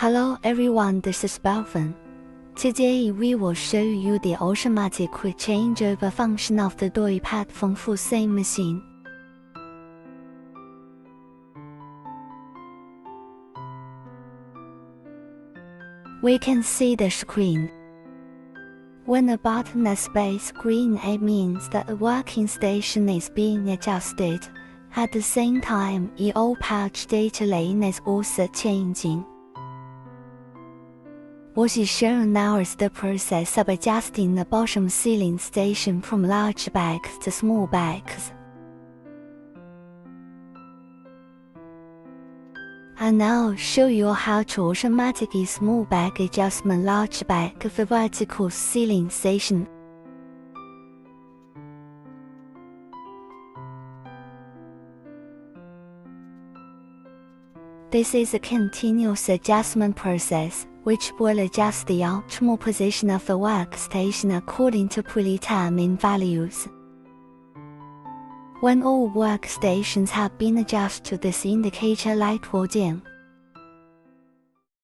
Hello everyone, this is Belvin. Today we will show you the automatic quick changeover function of the joypad from FFS machine. We can see the screen. When the button is space green, it means that the working station is being adjusted. At the same time, the old patch data lane is also changing. What is shown now is the process of adjusting the bottom ceiling station from large bags to small bags. I now show you how to automatically small bag adjustment large bag of the vertical ceiling station. This is a continuous adjustment process, which will adjust the optimal position of the workstation according to predetermined values. When all workstations have been adjusted, this indicator light will dim.